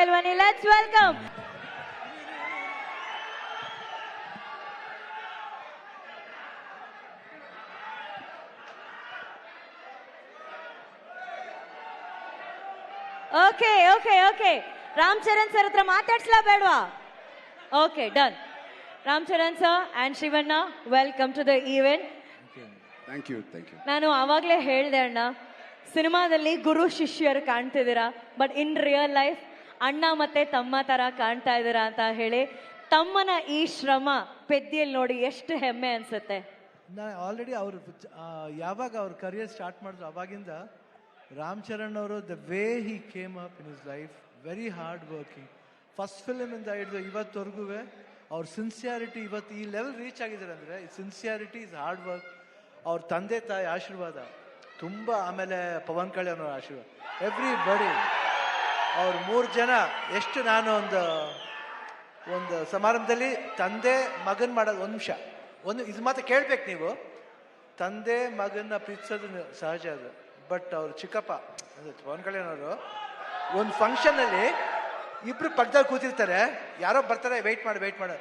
Melvani. Let's welcome. Okay. Ram Charan sir hatra ಮಾತಾಡ್ಸಲಾ ಬೇಡವಾ? Okay, done. Ram Charan sir and Shivanna, welcome to the event. Thank you. ನಾನು ಆವಾಗಲೇ ಹೇಳ್ದೆ ಅಣ್ಣ, ಸಿನಿಮಾದಲ್ಲಿ ಗುರು ಶಿಷ್ಯರು ಕಾಣ್ತಿದ್ದೀರಾ, ಬಟ್ ಇನ್ ರಿಯಲ್ ಲೈಫ್ ಅಣ್ಣ ಮತ್ತೆ ತಮ್ಮ ತರ ಕಾಣ್ತಾ ಇದ್ದೀರಾ ಅಂತ ಹೇಳಿ ತಮ್ಮನ ಈ ಶ್ರಮ ಪೆದ್ದಿಯಲ್ಲಿ ನೋಡಿ ಎಷ್ಟು ಹೆಮ್ಮೆ ಅನ್ಸುತ್ತೆ. ಆಲ್ರೆಡಿ ಅವರು ಯಾವಾಗ ಅವ್ರ ಕರಿಯರ್ ಸ್ಟಾರ್ಟ್ ಮಾಡಿದ್ರು ಅವಾಗಿಂದ ರಾಮ್ ಚರಣ್ ಅವರು the way he came up in his life, very hard working. First film ಇಂದ ಹಿಡಿದು ಇವತ್ತವರೆಗೂ ಅವ್ರ ಸಿನ್ಸಿಯಾರಿಟಿ ಇವತ್ತು ಈ ಲೆವೆಲ್ ರೀಚ್ ಆಗಿದ್ದಾರೆ ಅಂದರೆ ಸಿನ್ಸಿಯಾರಿಟಿ ಇಸ್ ಹಾರ್ಡ್ ವರ್ಕ್. ಅವ್ರ ತಂದೆ ತಾಯಿ ಆಶೀರ್ವಾದ ತುಂಬ, ಆಮೇಲೆ ಪವನ್ ಕಲ್ಯಾಣ್ ಅವರ ಆಶೀರ್ವಾದ, ಎವ್ರಿ ಬಡಿ. ಅವ್ರ 3 ಜನ ಎಷ್ಟು ನಾನು ಒಂದು ಸಮಾರಂಭದಲ್ಲಿ ತಂದೆ ಮಗನ್ ಮಾಡೋದು, ಒಂದು ನಿಮಿಷ ಇದು ಮಾತ್ರ ಕೇಳ್ಬೇಕು ನೀವು. ತಂದೆ ಮಗನ್ನ ಪ್ರೀತಿಸೋದು ಸಹಜ ಅದು, ಬಟ್ ಅವ್ರು ಚಿಕ್ಕಪ್ಪ ಪವನ್ ಕಲ್ಯಾಣ್ ಅವರು ಒಂದು ಫಂಕ್ಷನಲ್ಲಿ ಇಬ್ರು ಪಕ್ಕದಲ್ಲಿ ಕೂತಿರ್ತಾರೆ, ಯಾರೋ ಬರ್ತಾರೆ, ವೆಯ್ಟ್ ಮಾಡಿ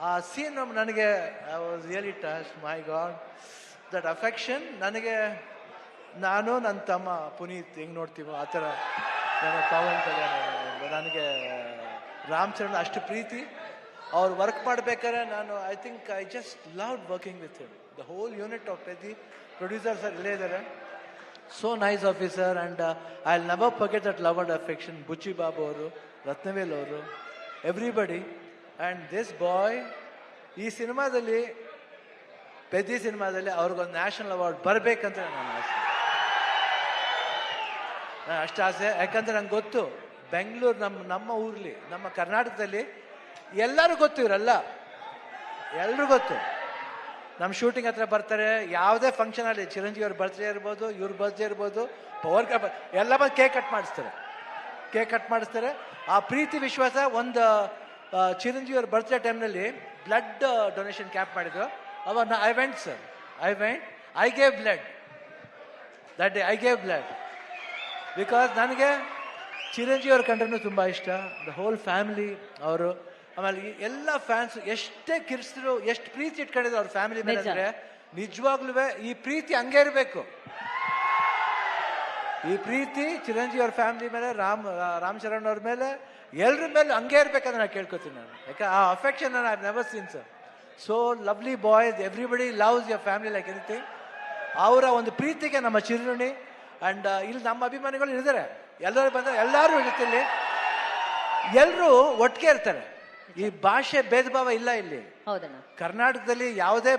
ಆ ಸೀನ್ ನನಗೆ I was really touch. My god, that affection ನನಗೆ, ನಾನು ನನ್ನ ತಮ್ಮ ಪುನೀತ್ ಹೆಂಗೆ ನೋಡ್ತೀವೋ ಆ ಥರ ನನ್ನ ಪವನ್ ಕಲ್ಯಾಣ್ ನನಗೆ ರಾಮ್ ಚರಣ್ ಅಷ್ಟು ಪ್ರೀತಿ. ಅವ್ರು ವರ್ಕ್ ಮಾಡ್ಬೇಕಾದ್ರೆ ನಾನು I just loved working with him. The whole unit of Peddi producers ಇಲ್ಲೇ ಇದ್ದಾರೆ. So nice officer, and I'll never forget that love and affection. Buchi Babu ಅವರು, ರತ್ನವೇಲ್ ಅವರು, ಎವ್ರಿಬಡಿ. ಆ್ಯಂಡ್ ದಿಸ್ ಬಾಯ್ ಈ ಸಿನಿಮಾದಲ್ಲಿ, ಪೆದ್ದಿ ಸಿನಿಮಾದಲ್ಲಿ ಅವ್ರಿಗೊಂದು ನ್ಯಾಷನಲ್ ಅವಾರ್ಡ್ ಬರಬೇಕಂತ ನನ್ನ ಆಸೆ. ಅಷ್ಟು ಆಸೆ, ಯಾಕಂದರೆ ನಂಗೆ ಗೊತ್ತು ಬೆಂಗಳೂರು ನಮ್ಮ ಊರಲ್ಲಿ, ನಮ್ಮ ಕರ್ನಾಟಕದಲ್ಲಿ ಎಲ್ಲರೂ ಗೊತ್ತು, ಇವರೆಲ್ಲ ಎಲ್ಲರೂ ಗೊತ್ತು. ನಮ್ಮ ಶೂಟಿಂಗ್ ಹತ್ರ ಬರ್ತಾರೆ, ಯಾವುದೇ ಫಂಕ್ಷನ್ ಅಲ್ಲಿ, ಚಿರಂಜೀವಿ ಅವ್ರ ಬರ್ತ್ಡೇ ಇರ್ಬೋದು, ಇವ್ರ ಬರ್ತ್ಡೇ ಇರ್ಬೋದು, ಪವರ್ ಎಲ್ಲ ಬಂದು ಕೇಕ್ ಕಟ್ ಮಾಡಿಸ್ತಾರೆ. ಆ ಪ್ರೀತಿ ವಿಶ್ವಾಸ. ಒಂದು ಚಿರಂಜೀವಿ ಅವ್ರ ಬರ್ತ್ಡೇ ಟೈಮ್ನಲ್ಲಿ ಬ್ಲಡ್ ಡೊನೇಷನ್ ಕ್ಯಾಂಪ್ ಮಾಡಿದ್ರು. ಅವಾಗ I went, I gave blood that day. Because ನನಗೆ ಚಿರಂಜೀವಿ ಅವ್ರ ಕಂಡ್ರೂ ತುಂಬ ಇಷ್ಟ. ದ ಹೋಲ್ ಫ್ಯಾಮಿಲಿ ಅವರು, ಆಮೇಲೆ ಎಲ್ಲ ಫ್ಯಾನ್ಸ್ ಎಷ್ಟೇ ಕಿರ್ಸಿದ್ರು, ಎಷ್ಟು ಪ್ರೀತಿ ಇಟ್ಕೊಂಡಿದ್ರು ಅವ್ರ ಫ್ಯಾಮಿಲಿ ಮೇಲೆ ಅಂದ್ರೆ, ನಿಜವಾಗ್ಲೂ ಈ ಪ್ರೀತಿ ಹಂಗೆ ಇರಬೇಕು. ಈ ಪ್ರೀತಿ ಚಿರಂಜೀವಿ ಅವ್ರ ಫ್ಯಾಮಿಲಿ ಮೇಲೆ, ರಾಮ್ ಚರಣ್ ಅವ್ರ ಮೇಲೆ, ಎಲ್ಲರ ಮೇಲೆ ಹಂಗೆ ಇರ್ಬೇಕಂತ ನಾನು ಕೇಳ್ಕೊತೀನಿ ನಾನು. ಯಾಕೆ ಆ affection I have never seen sir. So lovely boys, everybody loves your family like anything. ಅವರ ಒಂದು ಪ್ರೀತಿಗೆ ನಮ್ಮ ಚಿರುಣಿ. ಅಂಡ್ ಇಲ್ಲಿ ನಮ್ಮ ಅಭಿಮಾನಿಗಳು ಇದ್ದಾರೆ, ಎಲ್ಲರೂ ಬಂದರೆ ಎಲ್ಲರೂ ಇರುತ್ತೆ ಇಲ್ಲಿ, ಎಲ್ಲರೂ ಒಟ್ಟಿಗೆ ಇರ್ತಾರೆ. ಈ ಭಾಷೆ ಭೇದ ಭಾವ ಇಲ್ಲ ಇಲ್ಲಿ. ಕರ್ನಾಟಕದಲ್ಲಿ ಯಾವುದೇ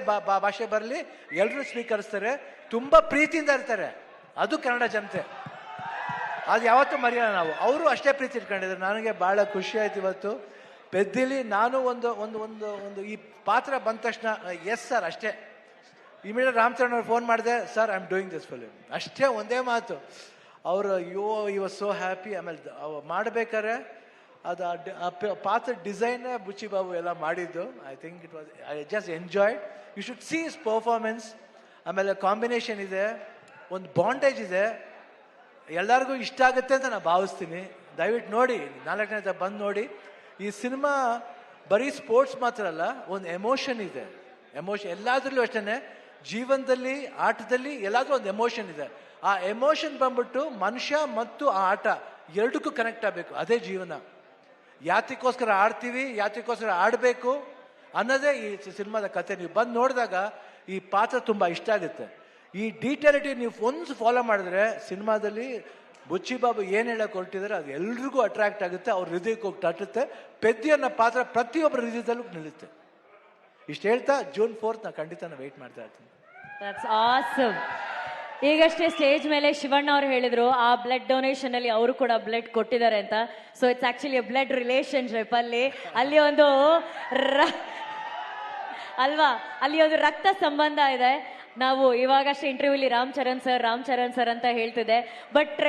ಭಾಷೆ ಬರಲಿ ಎಲ್ಲರೂ ಸ್ವೀಕರಿಸ್ತಾರೆ, ತುಂಬಾ ಪ್ರೀತಿಯಿಂದ ಇರ್ತಾರೆ. ಅದು ಕನ್ನಡ ಜನತೆ, ಅದು ಯಾವತ್ತೂ ಮರೆಯೋಣ ನಾವು. ಅವರು ಅಷ್ಟೇ ಪ್ರೀತಿ ಇಟ್ಕೊಂಡಿದ್ದಾರೆ. ನನಗೆ ಬಹಳ ಖುಷಿ ಆಯ್ತು ಇವತ್ತು ಪೆದ್ದಿಲಿ. ನಾನು ಒಂದು ಈ ಪಾತ್ರ ಬಂದ ತಕ್ಷಣ ಎಸ್ ಸರ್ ಅಷ್ಟೇ. ಇಮಿಡಿಯೇಟ್ ರಾಮ್ ಚರಣ್ ಅವ್ರು ಫೋನ್ ಮಾಡಿದೆ, sir I am doing this film, ಅಷ್ಟೇ ಒಂದೇ ಮಾತು. ಅವರು ಈ ವಾಸ್ ಸೋ ಹ್ಯಾಪಿ. ಆಮೇಲೆ ಮಾಡ್ಬೇಕಾರೆ ಅದು ಪಾತ್ರ ಡಿಸೈನ್ ಬುಚ್ಚಿ ಬಾಬು ಎಲ್ಲ ಮಾಡಿದ್ದು. I think it was, I just enjoyed. You should see his performance. ಆಮೇಲೆ ಕಾಂಬಿನೇಷನ್ ಇದೆ, ಒಂದು ಬಾಂಡೇಜ್ ಇದೆ, ಎಲ್ಲರಿಗೂ ಇಷ್ಟ ಆಗುತ್ತೆ ಅಂತ ನಾನು ಭಾವಿಸ್ತೀನಿ. ದಯವಿಟ್ಟು ನೋಡಿ, 4ನೇ ಬಂದು ನೋಡಿ. ಈ ಸಿನಿಮಾ ಬರೀ ಸ್ಪೋರ್ಟ್ಸ್ ಮಾತ್ರ ಅಲ್ಲ, ಒಂದು ಎಮೋಷನ್ ಇದೆ. ಎಮೋಷನ್ ಎಲ್ಲಾದ್ರಲ್ಲೂ ಅಷ್ಟೇ, ಜೀವನದಲ್ಲಿ, ಆಟದಲ್ಲಿ ಎಲ್ಲಾದ್ರೂ ಒಂದು ಎಮೋಷನ್ ಇದೆ. ಆ ಎಮೋಷನ್ ಬಂದ್ಬಿಟ್ಟು ಮನುಷ್ಯ ಮತ್ತು ಆ ಆಟ ಎರಡಕ್ಕೂ ಕನೆಕ್ಟ್ ಆಗಬೇಕು. ಅದೇ ಜೀವನ. ಯಾತಕ್ಕೋಸ್ಕರ ಆಡ್ತೀವಿ, ಯಾತಕ್ಕೋಸ್ಕರ ಆಡಬೇಕು ಅನ್ನೋದೇ ಈ ಸಿನಿಮಾದ ಕತೆ. ನೀವು ಬಂದು ನೋಡಿದಾಗ ಈ ಪಾತ್ರ ತುಂಬ ಇಷ್ಟ ಆಗುತ್ತೆ. ಈ ಡೀಟೇಲಿಟಿ ನೀವು ಒಂದು ಫಾಲೋ ಮಾಡಿದ್ರೆ ಸಿನಿಮಾದಲ್ಲಿ ಬುಚ್ಚಿ ಬಾಬು ಏನು ಹೇಳಕ್ಕೆ ಹೊರಟಿದ್ದಾರೆ ಅದು ಎಲ್ರಿಗೂ ಅಟ್ರಾಕ್ಟ್ ಆಗುತ್ತೆ, ಅವ್ರ ಹೃದಯಕ್ಕೆ ಹೋಗಿ ತಟ್ಟುತ್ತೆ. ಪೆದ್ದಿ ಅನ್ನೋ ಪಾತ್ರ ಪ್ರತಿಯೊಬ್ಬರ ಹೃದಯದಲ್ಲೂ ನಿಲ್ಲುತ್ತೆ. ಇಷ್ಟು ಹೇಳ್ತಾ June 4th ನಾನು ಖಂಡಿತ ವೆಯ್ಟ್ ಮಾಡ್ತಾ ಇರ್ತೀನಿ. That's awesome. ಈಗಷ್ಟೇ ಸ್ಟೇಜ್ ಮೇಲೆ ಶಿವಣ್ಣ ಅವರು ಹೇಳಿದ್ರು ಆ ಬ್ಲಡ್ ಡೊನೇಷನ್ ಅಲ್ಲಿ ಅವರು ಕೂಡ ಬ್ಲಡ್ ಕೊಟ್ಟಿದ್ದಾರೆ ಅಂತ. So it's actually blood relationship. ಅಲ್ಲಿ ಒಂದು ಅಲ್ವಾ, ಅಲ್ಲಿ ಒಂದು ರಕ್ತ ಸಂಬಂಧ ಇದೆ. ನಾವು ಇವಾಗಷ್ಟೇ ಇಂಟರ್ವ್ಯೂಲಿ ರಾಮ್ ಚರಣ್ ಸರ್ ಅಂತ ಹೇಳ್ತಿದ್ದೆ, ಬಟ್